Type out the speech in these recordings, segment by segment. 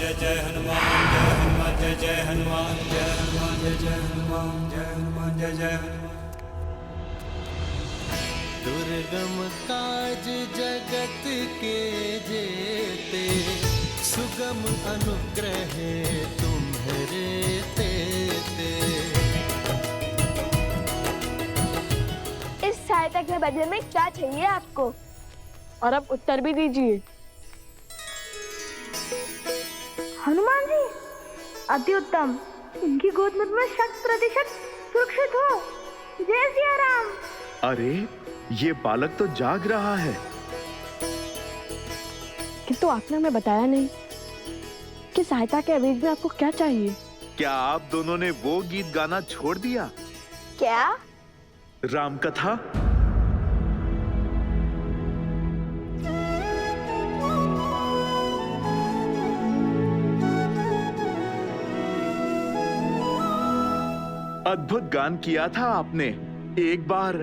जय जय हनुमान जय हनुमान जय जय हनुमान जय हनुमान जय जय हनुमान जय हनुमान जय जय हनुमान। दुर्गम काज जगत के जेते, सुगम अनुग्रह तुम्हारे तेते। इस सहायता के बदले में क्या चाहिए आपको? और अब उत्तर भी दीजिए। हनुमान जी, अति उत्तम। इनकी गोद में मैं 100% सुरक्षित हो। जय सिया राम। अरे ये बालक तो जाग रहा है। किंतु आपने हमें बताया नहीं कि सहायता के एवज में आपको क्या चाहिए। क्या आप दोनों ने वो गीत गाना छोड़ दिया? क्या? राम कथा। अद्भुत गान किया था आपने। एक बार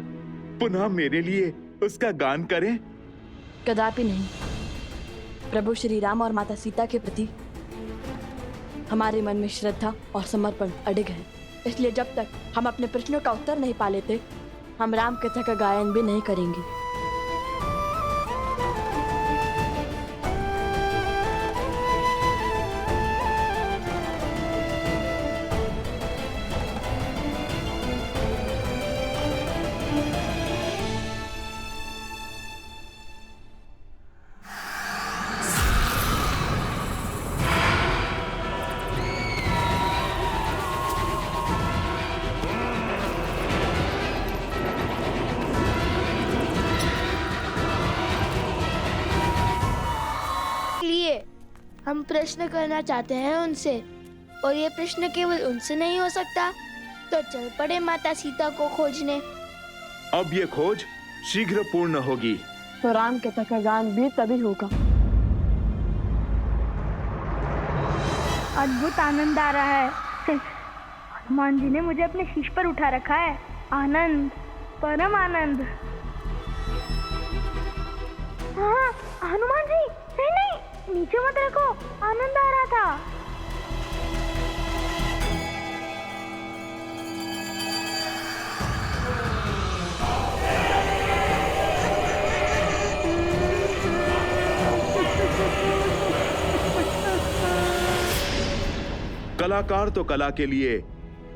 पुनः मेरे लिए उसका गान करें? कदापि नहीं। प्रभु श्री राम और माता सीता के प्रति हमारे मन में श्रद्धा और समर्पण अडिग है, इसलिए जब तक हम अपने प्रश्नों का उत्तर नहीं पा लेते, हम राम कथा का गायन भी नहीं करेंगे। हम प्रश्न करना चाहते हैं उनसे, और ये प्रश्न केवल उनसे नहीं हो सकता, तो चल पड़े माता सीता को खोजने। अब ये खोज शीघ्र पूर्ण होगी। तो राम कथा का गान भी तभी होगा। अद्भुत आनंद आ रहा है। हनुमान जी ने मुझे अपने शीश पर उठा रखा है। आनंद, परम आनंद। हाँ, हनुमान जी, नहीं नहीं, नीचे मत रखो, आनंद आ रहा था। कलाकार तो कला के लिए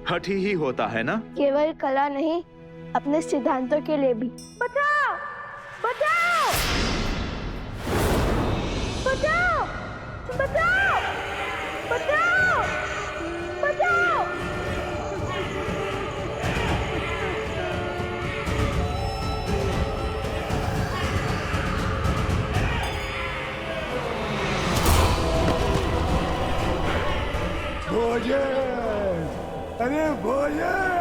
हठी ही होता है ना? केवल कला नहीं, अपने सिद्धांतों के लिए भी। बचाओ, बचाओ, बचाओ, बचाओ, बचाओ, बचाओ। भोजन, अरे भोजन।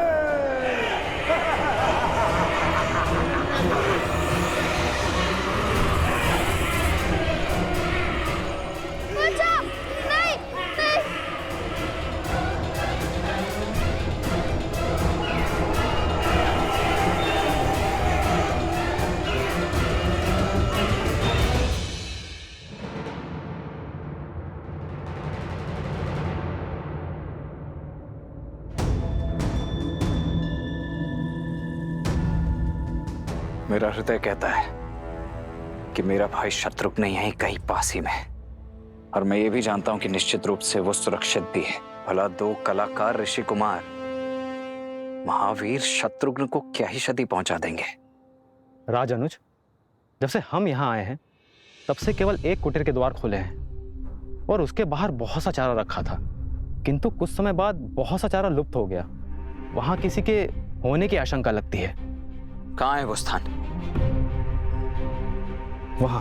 मेरा हृदय कहता है कि मेरा भाई शत्रुघ्न यहीं कहीं पास ही में है, और मैं ये भी जानता हूं कि निश्चित रूप से वो सुरक्षित भी है। भला दो कलाकार ऋषि कुमार महावीर शत्रुघ्न को क्या ही क्षति पहुंचा देंगे। राज अनुज, जब से हम यहाँ आए हैं तब से केवल एक कुटीर के द्वार खुले हैं और उसके बाहर बहुत सा चारा रखा था, किंतु कुछ समय बाद बहुत सा चारा लुप्त हो गया। वहां किसी के होने की आशंका लगती है। कहाँ है वो स्थान? वहां।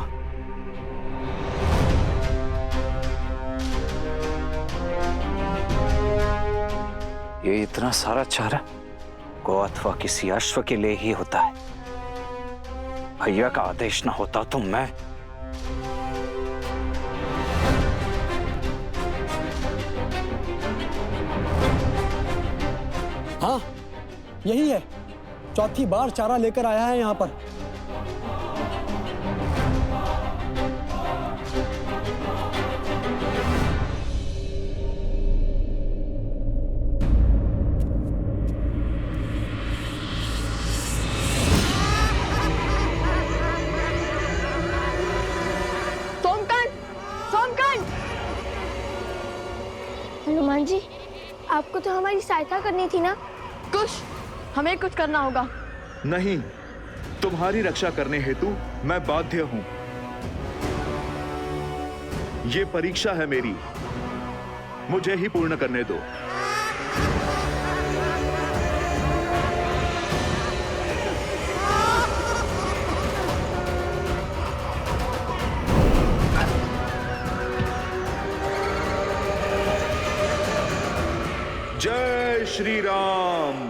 ये इतना सारा चारा गौ अथवा किसी अश्व के लिए ही होता है। भैया का आदेश न होता तो मैं हाँ, यही है। चौथी बार चारा लेकर आया है यहाँ पर। हनुमान जी, आपको तो हमारी सहायता करनी थी ना। कुछ हमें कुछ करना होगा। नहीं, तुम्हारी रक्षा करने हेतु मैं बाध्य हूं। ये परीक्षा है मेरी, मुझे ही पूर्ण करने दो। जय श्री राम।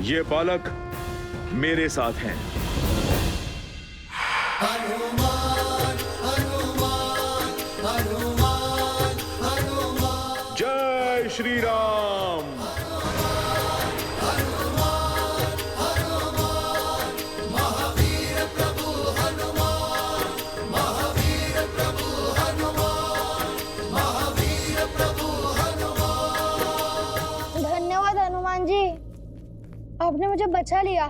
ये बालक मेरे साथ हैं। जय श्री राम। धन्यवाद हनुमान जी, आपने मुझे बचा लिया।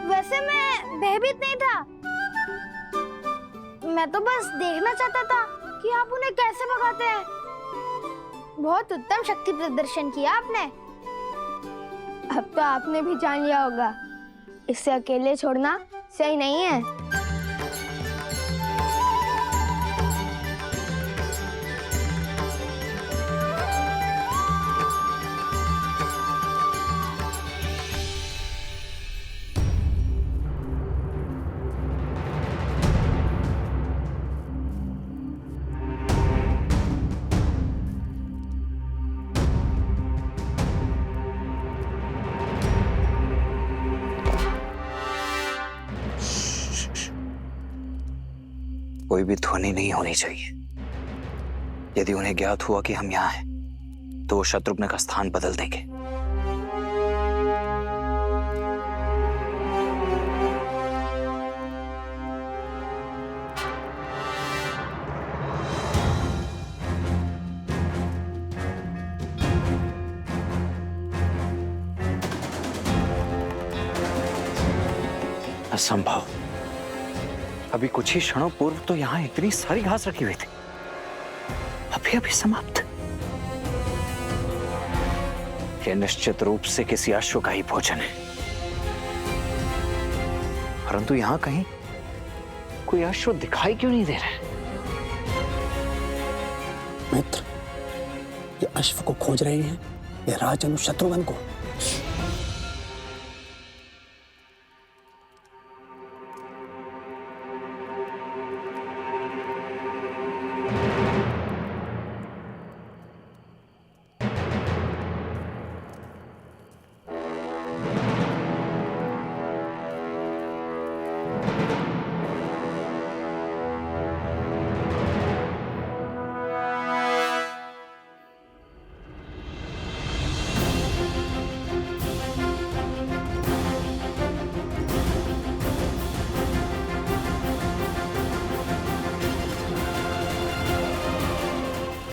वैसे मैं भयभीत नहीं था, मैं तो बस देखना चाहता था कि आप उन्हें कैसे भगाते हैं। बहुत उत्तम शक्ति प्रदर्शन किया आपने। अब तो आपने भी जान लिया होगा, इसे अकेले छोड़ना सही नहीं है। कोई भी ध्वनि नहीं होनी चाहिए। यदि उन्हें ज्ञात हुआ कि हम यहाँ हैं, तो वो शत्रुघ्न का स्थान बदल देंगे। असंभव। अभी कुछ ही क्षणों पूर्व तो यहां इतनी सारी घास रखी हुई थी, अभी अभी समाप्त। यह निश्चित रूप से किसी अश्व का ही भोजन है, परंतु यहां कहीं कोई अश्व दिखाई क्यों नहीं दे रहा है? मित्र, ये अश्व को खोज रहे हैं या राजनु शत्रुघ्न को?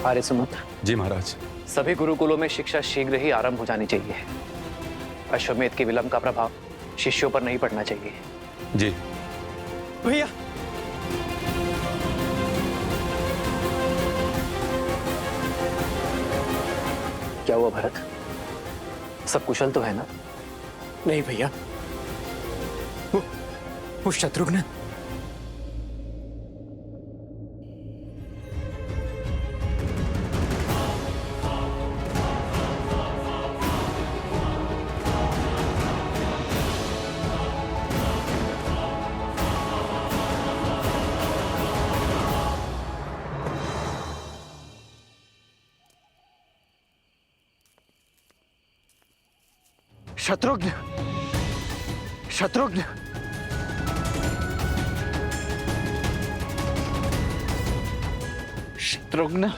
आर्य सुमंत। जी महाराज। सभी गुरुकुलों में शिक्षा शीघ्र ही आरंभ हो जानी चाहिए। अश्वमेध के विलंब का प्रभाव शिष्यों पर नहीं पड़ना चाहिए। जी भैया, क्या हुआ भरत? सब कुशल तो है ना? नहीं भैया, वो शत्रुघ्न। शत्रुघ्न, शत्रुघ्न, शत्रुघ्न,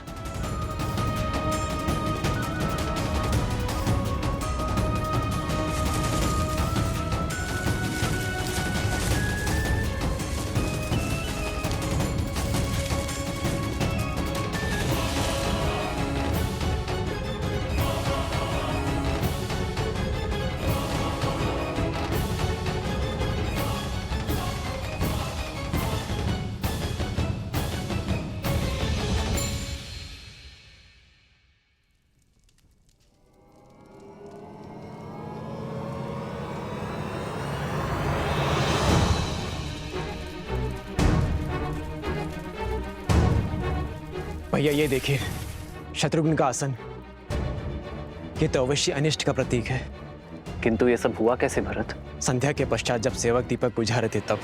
भैया ये देखिए, शत्रुघ्न का आसन, ये तो अवश्य अनिष्ट का प्रतीक है। किंतु ये सब हुआ कैसे भरत? संध्या के पश्चात जब सेवक दीपक बुझा रहे थे तब।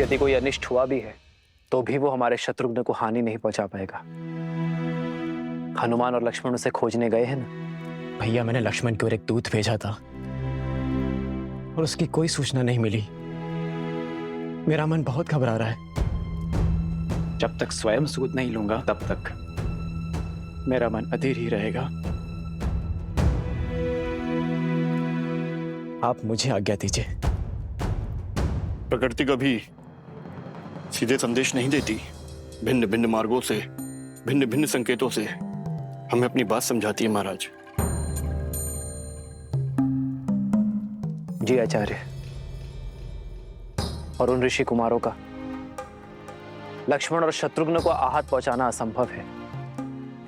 यदि कोई अनिष्ट हुआ भी है तो भी वो हमारे शत्रुघ्न को हानि नहीं पहुंचा पाएगा। हनुमान और लक्ष्मण उसे खोजने गए हैं ना। भैया मैंने लक्ष्मण की ओर एक दूत भेजा था और उसकी कोई सूचना नहीं मिली। मेरा मन बहुत घबरा रहा है। जब तक स्वयं सूद नहीं लूंगा तब तक मेरा मन अधीर ही रहेगा। आप मुझे आज्ञा दीजिए। प्रकृति कभी सीधे संदेश नहीं देती। भिन्न भिन्न मार्गों से, भिन्न भिन्न संकेतों से हमें अपनी बात समझाती है महाराज। जी आचार्य। और उन ऋषि कुमारों का लक्ष्मण और शत्रुघ्न को आहत पहुंचाना असंभव है।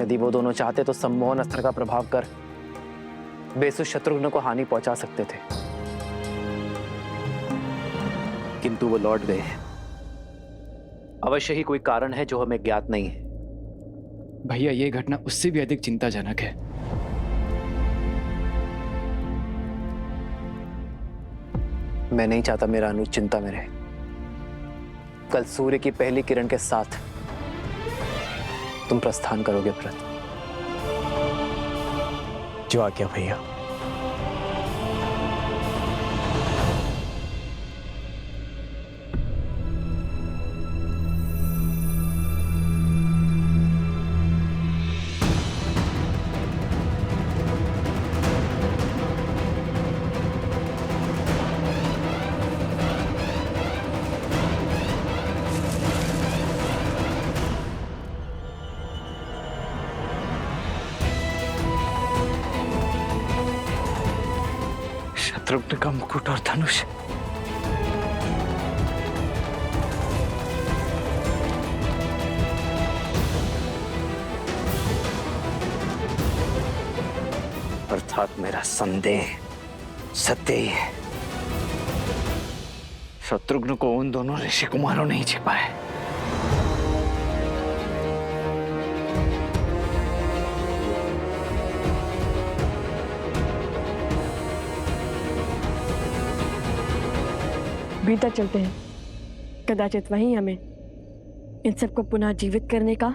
यदि वो दोनों चाहते तो सम्मोहन अस्त्र का प्रभाव कर बेसुध शत्रुघ्न को हानि पहुंचा सकते थे, किंतु वो लौट गए। अवश्य ही कोई कारण है जो हमें ज्ञात नहीं है। भैया ये घटना उससे भी अधिक चिंताजनक है। मैं नहीं चाहता मेरा अनुज चिंता में रहे। कल सूर्य की पहली किरण के साथ तुम प्रस्थान करोगे भरत। जो आज्ञा भैया। शत्रुघ्न का मुकुट और धनुष। अर्थात मेरा संदेह सत्य ही है। शत्रुघ्न को उन दोनों ऋषि कुमारों ने ही छिपाया। भीतर चलते हैं। कदाचित वहीं हमें इन सबको पुनः जीवित करने का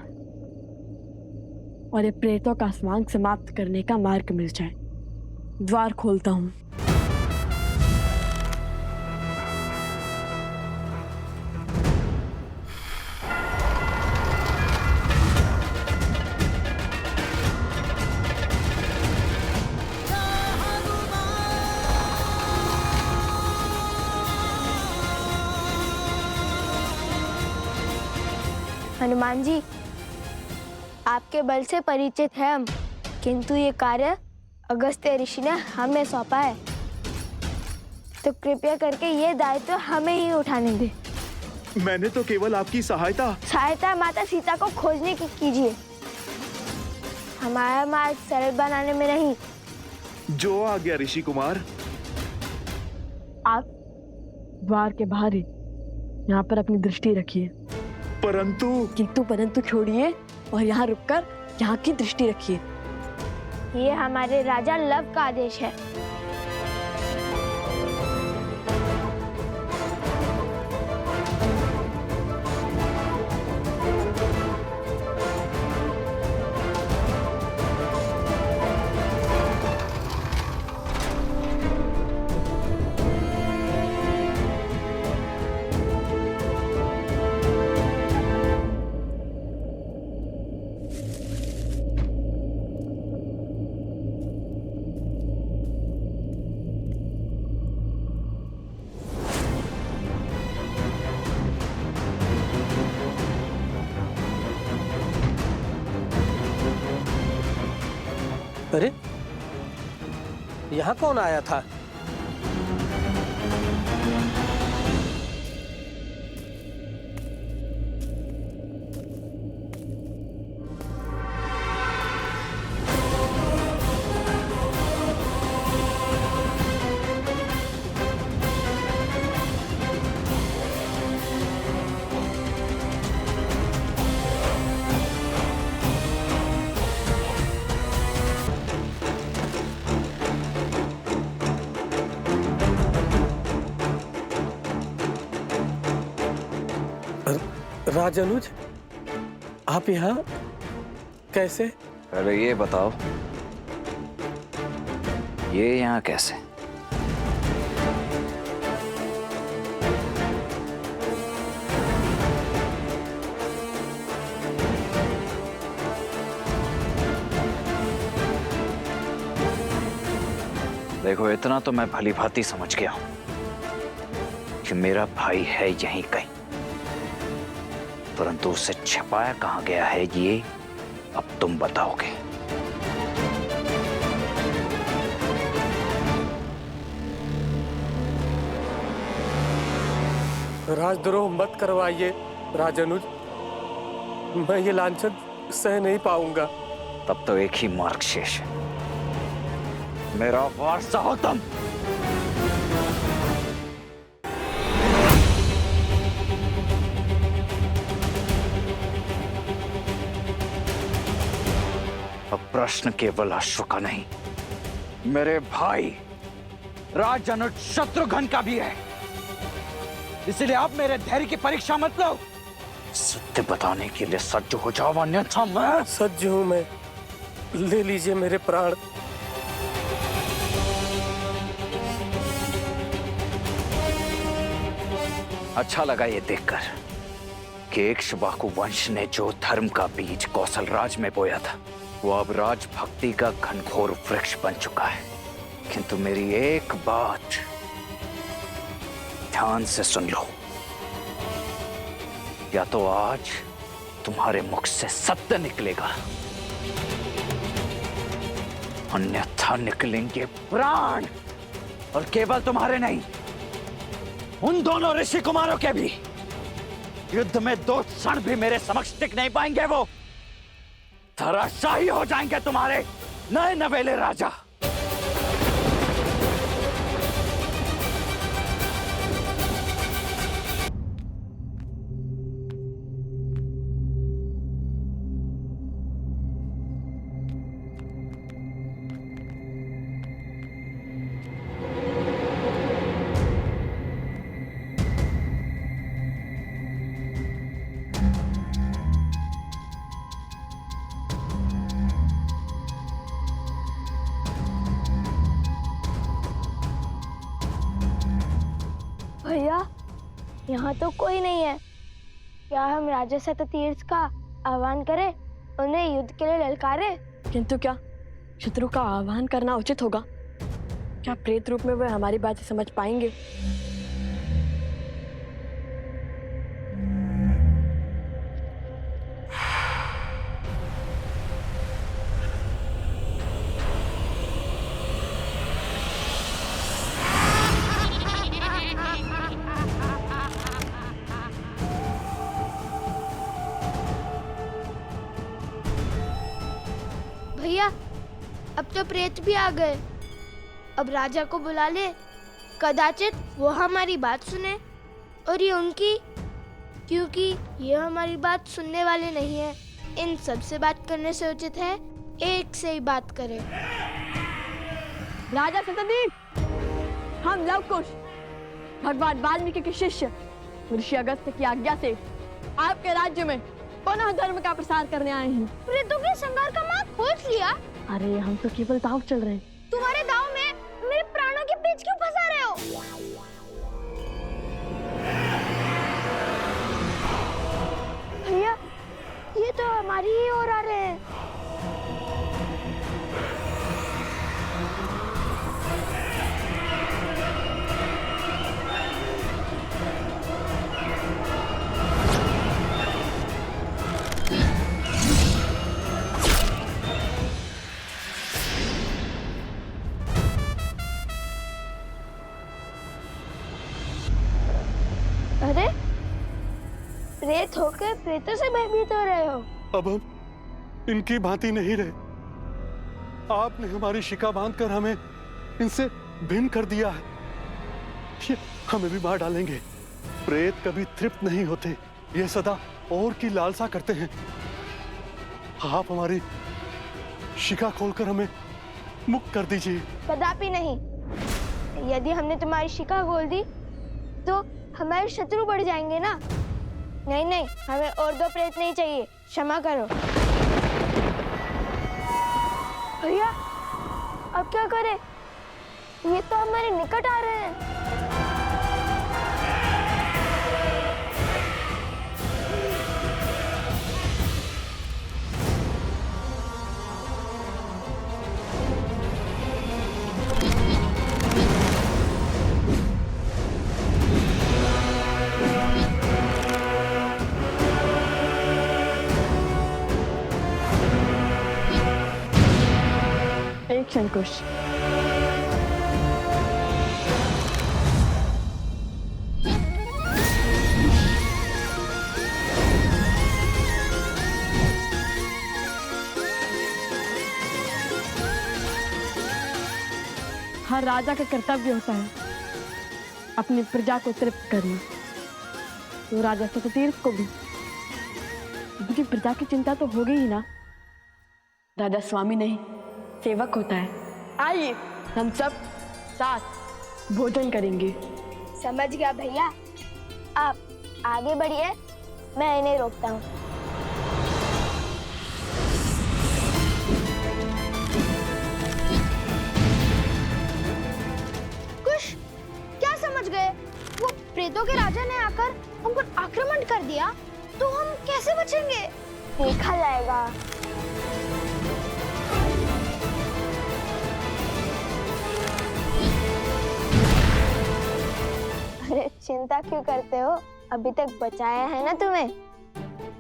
और ये प्रेतों का स्वांग समाप्त करने का मार्ग मिल जाए। द्वार खोलता हूं। हनुमान जी, आपके बल से परिचित है हम, किंतु ये कार्य अगस्त्य ऋषि ने हमें सौंपा है, तो कृपया करके ये दायित्व हमें ही उठाने दे। मैंने तो केवल आपकी सहायता माता सीता को खोजने की कीजिए, हमारा मार्ग सरल बनाने में नहीं। जो आ गया ऋषि कुमार। आप द्वार के बाहर ही यहाँ पर अपनी दृष्टि रखिए। परंतु छोड़िए और यहाँ रुककर यहाँ की दृष्टि रखिए। ये हमारे राजा लव का आदेश है। अरे यहाँ कौन आया था? राजानुज, आप यहाँ कैसे? पहले ये बताओ, ये यहाँ कैसे? देखो, इतना तो मैं भली भांति समझ गया हूं कि मेरा भाई है यहीं कहीं, परंतु उसे छिपाया कहां गया है ये अब तुम बताओगे। राजद्रोह मत करवाइए राजानुज, मैं ये लांछन सह नहीं पाऊंगा। तब तो एक ही मार्ग शेष है, मेरा वारसा हो तुम। अब प्रश्न केवल अश्व का नहीं, मेरे भाई राजानुज शत्रुघ्न का भी है, इसलिए आप मेरे धैर्य की परीक्षा मत लो। सत्य बताने के लिए सज्ज हो जाओ, अन्यथा मैं सज्ज हूं मैं। ले लीजिए मेरे प्राण। अच्छा लगा ये देखकर कि इक्ष्वाकु वंश ने जो धर्म का बीज कौशल राज में बोया था, वो अब राजभक्ति का घनघोर वृक्ष बन चुका है। किंतु मेरी एक बात ध्यान से सुन लो, या तो आज तुम्हारे मुख से सत्य निकलेगा, अन्यथा निकलेंगे प्राण, और केवल तुम्हारे नहीं, उन दोनों ऋषि कुमारों के भी। युद्ध में 2 क्षण भी मेरे समक्ष टिक नहीं पाएंगे, वो धराशायी हो जाएंगे तुम्हारे नए नवेले राजा। भैया, यहाँ तो कोई नहीं है। क्या हम राजा शततीर्थ का आह्वान करें, उन्हें युद्ध के लिए ललकारें? किंतु क्या शत्रु का आह्वान करना उचित होगा? क्या प्रेत रूप में वे हमारी बातें समझ पाएंगे? भैया, अब तो प्रेत भी आ गए। अब राजा को बुला ले, कदाचित वो हमारी बात सुने, और ये उनकी, क्योंकि ये हमारी बात सुनने वाले नहीं है। इन सब से बात करने से उचित है एक से ही बात करें। राजा शतदीप, हम लवकुश भगवान वाल्मीकि के शिष्य ऋषि अगस्त्य की आज्ञा से आपके राज्य में पुनः धर्म का प्रसार करने आए हैं। प्रेतों के संहार का मार्ग खोज लिया? अरे हम तो केवल दांव चल रहे हैं। तुम्हारे दांव में मेरे प्राणों के बीच क्यों फंसा रहे हो? भैया, ये तो हमारी ही ओर आ रहे हैं। अरे, प्रेत होकर प्रेतों से भयभीत हो रहे हो? अब हम इनकी भांति नहीं रहे। आपने हमारी शिका बांधकर हमें इनसे भिन्न कर दिया है। ये हमें भी मार डालेंगे। प्रेत कभी तृप्त नहीं होते, ये सदा और की लालसा करते हैं। आप हमारी शिका खोलकर हमें मुक्त कर दीजिए। कदापि नहीं। यदि हमने तुम्हारी शिका खोल दी तो हमारे शत्रु बढ़ जाएंगे ना। नहीं नहीं, हमें और 2 प्रेत नहीं चाहिए, क्षमा करो। भैया अब क्या करें? ये तो हमारे निकट आ रहे हैं। एक क्षण कुश। हर राजा का कर्तव्य होता है अपनी प्रजा को तृप्त करना। तो राजा सततीर्थ को भी उनकी प्रजा की चिंता तो होगी ही ना। राजा स्वामी नहीं, सेवक होता है। आइए हम सब साथ भोजन करेंगे। समझ गया भैया, आप आगे बढ़िए, मैं इन्हें रोकता हूँ। कुश, क्या समझ गए? वो प्रेतों के राजा ने आकर हम पर आक्रमण कर दिया, तो हम कैसे बचेंगे? देखा जाएगा। अरे चिंता क्यों करते हो? अभी तक बचाया है ना तुम्हें।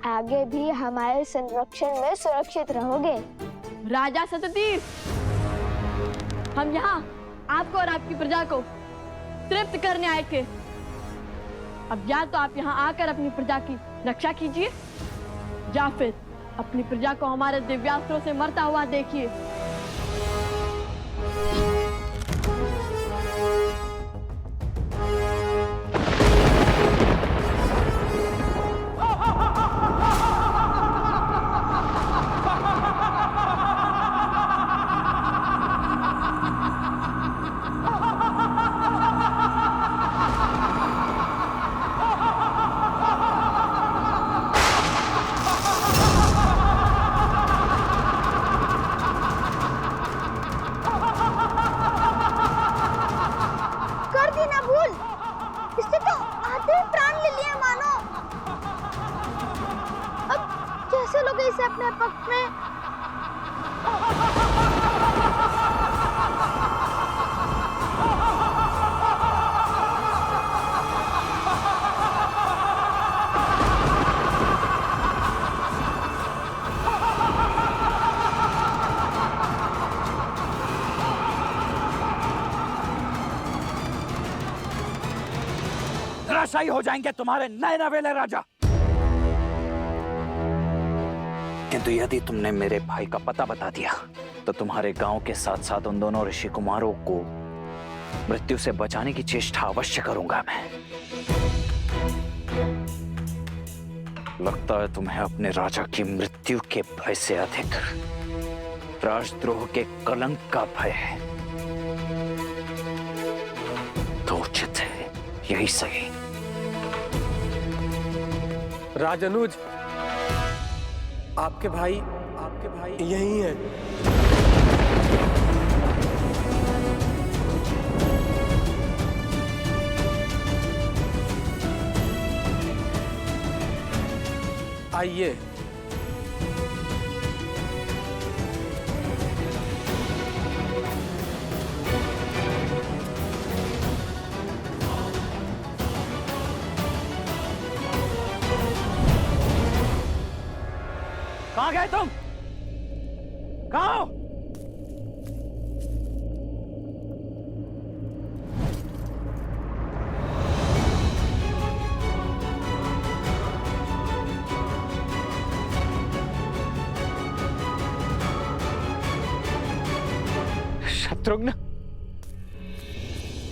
आगे भी हमारे संरक्षण में सुरक्षित रहोगे। राजा सततीर्थ, हम यहाँ आपको और आपकी प्रजा को तृप्त करने आए थे। अब या तो आप यहाँ आकर अपनी प्रजा की रक्षा कीजिए, या फिर अपनी प्रजा को हमारे दिव्यास्त्रों से मरता हुआ देखिए। इसे अपने पक्ष में। धराशायी हो जाएंगे तुम्हारे नए नवेले राजा। किंतु यदि तुमने मेरे भाई का पता बता दिया तो तुम्हारे गांव के साथ साथ उन दोनों ऋषि कुमारों को मृत्यु से बचाने की चेष्टा अवश्य करूंगा मैं। लगता है तुम्हें अपने राजा की मृत्यु के भय से अधिक राजद्रोह के कलंक का भय है। तो उचित है यही सही। राजनुज, आपके भाई यही हैं। आइए। कहाँ गए तुम? कहाँ हो? शत्रुघ्न,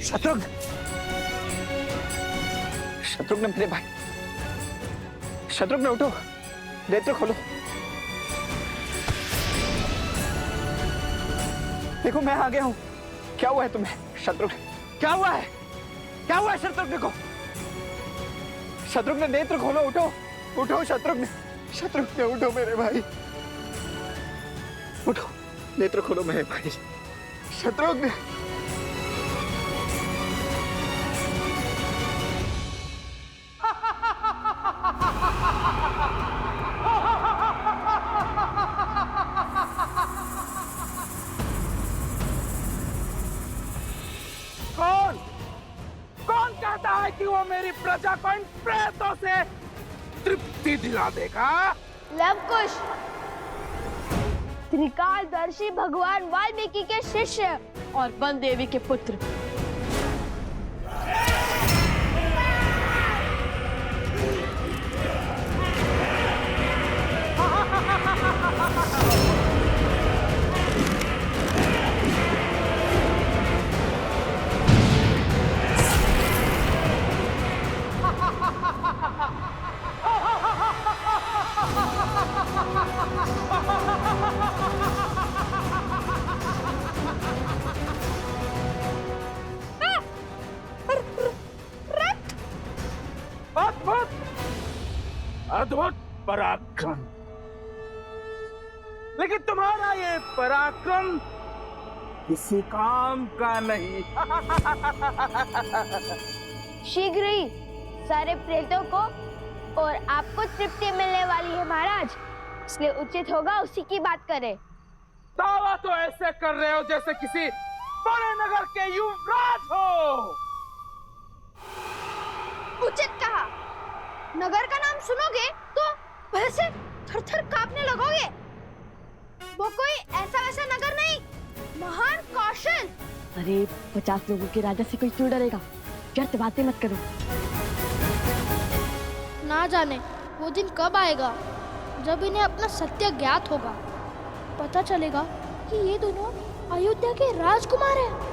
शत्रुघ्न, शत्रुघ्न मेरे भाई, शत्रुघ्न उठो, नेत्र खोलो। देखो मैं आ गया हूं। क्या हुआ है तुम्हें शत्रुघ्न? क्या हुआ है? क्या हुआ है शत्रुघ्न को? शत्रुघ्न नेत्र खोलो, उठो। उठो शत्रुघ्न, शत्रुघ्न उठो मेरे भाई, उठो, नेत्र खोलो मेरे भाई, शत्रुघ्न। कौन कौन कहता है कि वो मेरी प्रजा को इन प्रेतों से तृप्ति दिला देगा? लवकुश, त्रिकालदर्शी भगवान वाल्मीकि के शिष्य और वन देवी के पुत्र। अद्भुत अद्भुत पराक्रम, लेकिन तुम्हारा ये पराक्रम किसी काम का नहीं। शीघ्र ही सारे प्रेतों को और आपको तृप्ति मिलने वाली है महाराज, इसलिए उचित होगा उसी की बात करें। दावा तो ऐसे कर रहे हो जैसे किसी बड़े नगर के युवराज हो। उचित कहा, नगर का नाम सुनोगे तो वैसे थर-थर कांपने लगोगे। वो कोई ऐसा वैसा नगर नहीं, महान कौशल। अरे 50 लोगों के राजा से कोई क्यों डरेगा? व्यर्थ बातें मत करो। ना जाने वो दिन कब आएगा जब इन्हें अपना सत्य ज्ञात होगा। पता चलेगा कि ये दोनों अयोध्या के राजकुमार हैं।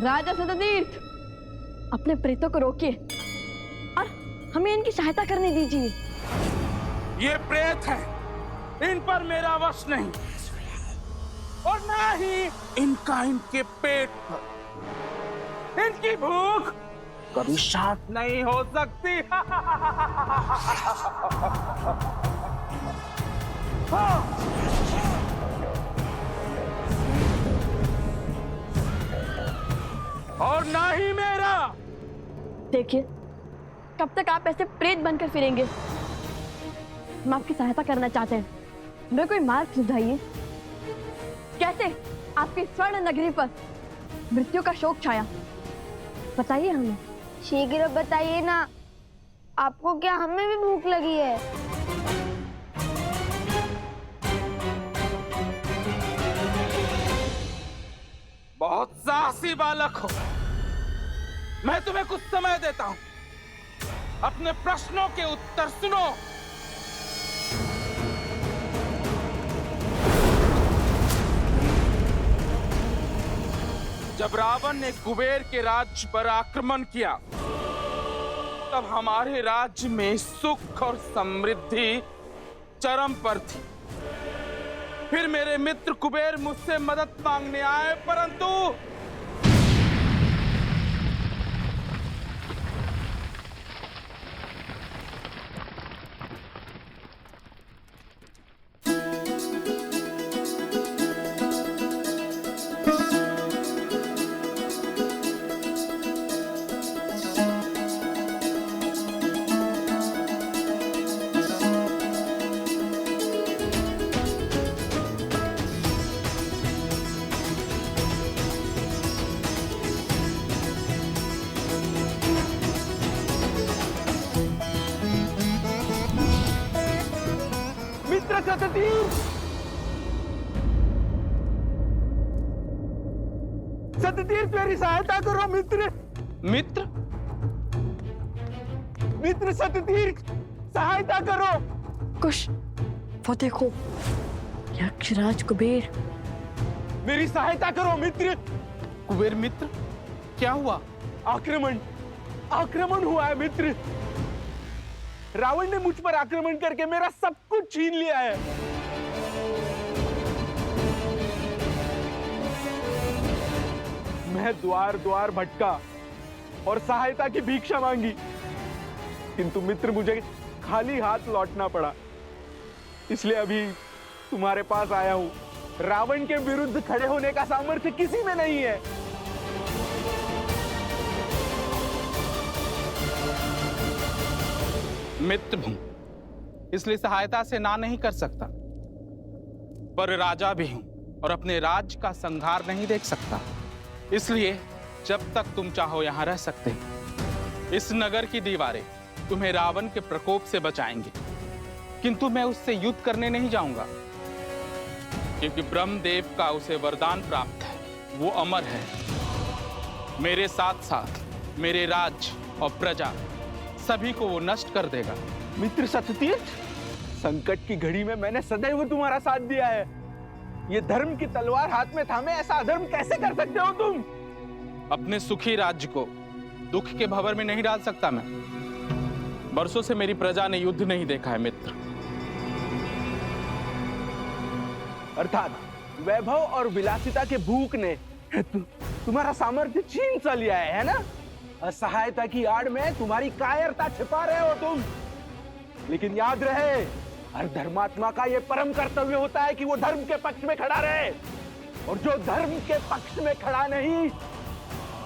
राजा सततीर्थ, अपने प्रेतों को रोकिए और हमें इनकी सहायता करने दीजिए। ये प्रेत है, इन पर मेरा वश नहीं, और ना ही इनका इनके पेट पर। इनकी भूख कभी शांत नहीं हो सकती। और ना ही मेरा। देखिए, कब तक आप ऐसे प्रेत बनकर फिरेंगे? हम आपकी सहायता करना चाहते हैं, हमें कोई मार्ग सुझाइए। कैसे आपकी स्वर्ण नगरी पर मृत्यु का शोक छाया, बताइए हमें। शीघ्र बताइए ना, आपको क्या हमें भी भूख लगी है? बहुत साहसी बालक हो, मैं तुम्हें कुछ समय देता हूं, अपने प्रश्नों के उत्तर सुनो। जब रावण ने कुबेर के राज्य पर आक्रमण किया, तब हमारे राज्य में सुख और समृद्धि चरम पर थी। फिर मेरे मित्र कुबेर मुझसे मदद मांगने आए, परंतु सततीर्थ मेरी सहायता करो मित्र। मित्र? मित्र सततीर्थ, सहायता करो। कुश, वो देखो, यक्षराज कुबेर। मेरी सहायता करो मित्र। कुबेर मित्र, क्या हुआ? आक्रमण हुआ है मित्र। रावण ने मुझ पर आक्रमण करके मेरा सब कुछ छीन लिया है। मैं द्वार द्वार भटका और सहायता की भिक्षा मांगी, किंतु मित्र मुझे खाली हाथ लौटना पड़ा। इसलिए अभी तुम्हारे पास आया हूं। रावण के विरुद्ध खड़े होने का सामर्थ्य किसी में नहीं है। मित्र हूं, इसलिए सहायता से ना नहीं कर सकता, पर राजा भी हूं और अपने राज्य का संहार नहीं देख सकता। इसलिए जब तक तुम चाहो यहां रह सकते हो। इस नगर की दीवारें तुम्हें रावण के प्रकोप से बचाएंगी, किंतु मैं उससे युद्ध करने नहीं जाऊंगा, क्योंकि ब्रह्मदेव का उसे वरदान प्राप्त है, वो अमर है। मेरे साथ साथ मेरे राज्य और प्रजा सभी को वो नष्ट कर देगा। मित्र सत्यतीर्थ, संकट की घड़ी में मैंने सदैव तुम्हारा साथ दिया है। ये धर्म की तलवार हाथ में थामे ऐसा अधर्म कैसे कर सकते हो तुम? अपने सुखी राज्य को दुख के भंवर में नहीं डाल सकता मैं। वर्षों से मेरी प्रजा ने युद्ध नहीं देखा है मित्र। अर्थात वैभव और विलासिता के भूख ने तुम्हारा सामर्थ्य छीन सा लिया है ना? असहायता की आड़ में तुम्हारी कायरता छिपा रहे हो तुम। लेकिन याद रहे, हर धर्मात्मा का यह परम कर्तव्य होता है कि वो धर्म के पक्ष में खड़ा रहे, और जो धर्म के पक्ष में खड़ा नहीं,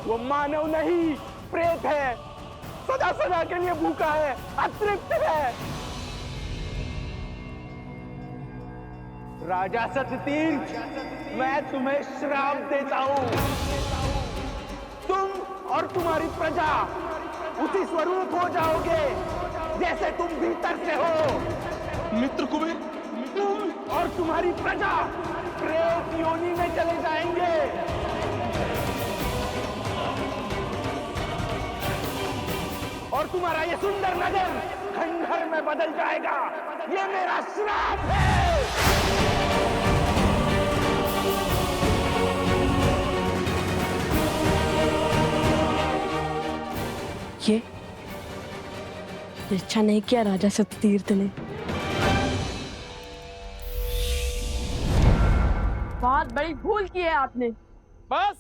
वो मानव नहीं, प्रेत है, सदा सदा के लिए भूखा है, अतृप्त है। राजा सत्यतीर्थ, मैं तुम्हें श्राप देता हूं। तुम और तुम्हारी प्रजा उसी स्वरूप हो जाओगे जैसे तुम भीतर से हो। मित्र कुबेर, तुम और तुम्हारी प्रजा प्रेत योनि में चले जाएंगे। और तुम्हारा ये सुंदर नगर खंडहर में बदल जाएगा। ये मेरा श्राप है। ये अच्छा नहीं किया राजा सत्यतीर्थ ने। बहुत बड़ी भूल की है आपने। बस,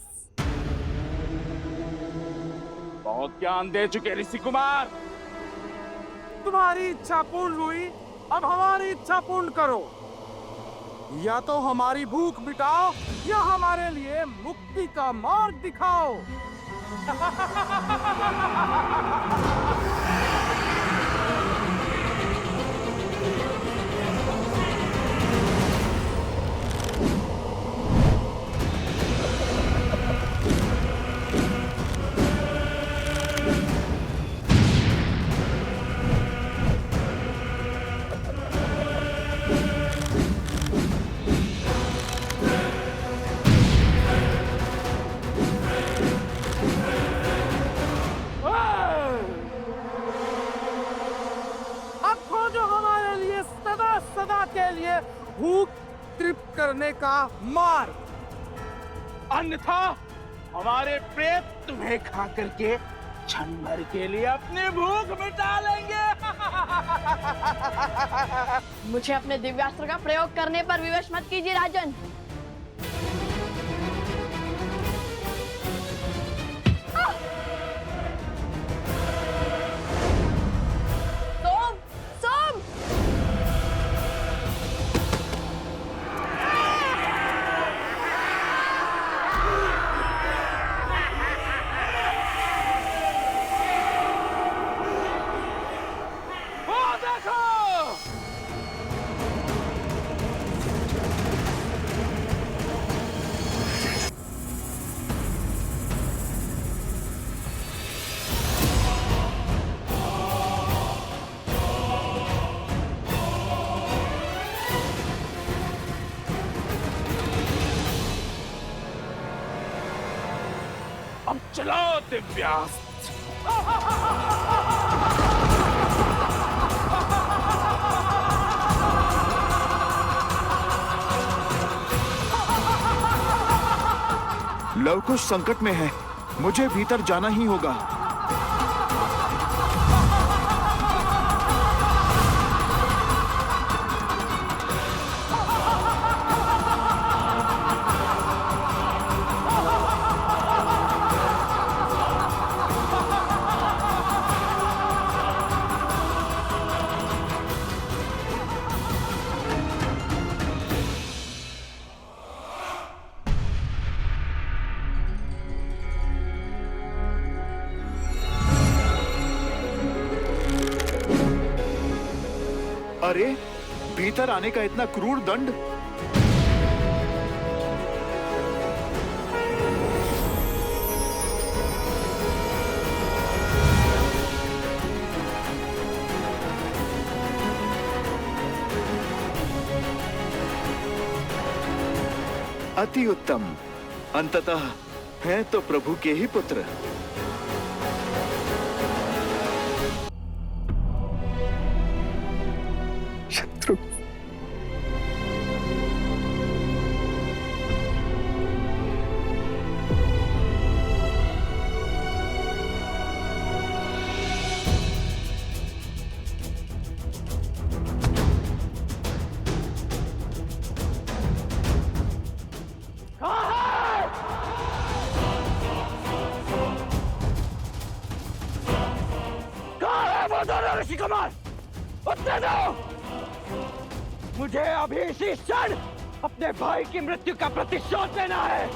बहुत ज्ञान दे चुके ऋषि कुमार। तुम्हारी इच्छा पूर्ण हुई, अब हमारी इच्छा पूर्ण करो। या तो हमारी भूख मिटाओ या हमारे लिए मुक्ति का मार्ग दिखाओ। सदा के लिए भूख तृप्त करने का मार्ग, अन्यथा हमारे प्रेत तुम्हें खा करके क्षण भर के लिए अपनी भूख मिटा लेंगे। मुझे अपने दिव्यास्त्र का प्रयोग करने पर विवश मत कीजिए राजन। अब चलाओ दिव्यास्त्र। लवकुश संकट में है, मुझे भीतर जाना ही होगा। अरे, भीतर आने का इतना क्रूर दंड! अति उत्तम। अंततः हैं तो प्रभु के ही पुत्र। शत्रु, ऋषि कुमार, उत्तर दो! मुझे अभी इसी क्षण अपने भाई की मृत्यु का प्रतिशोध लेना है।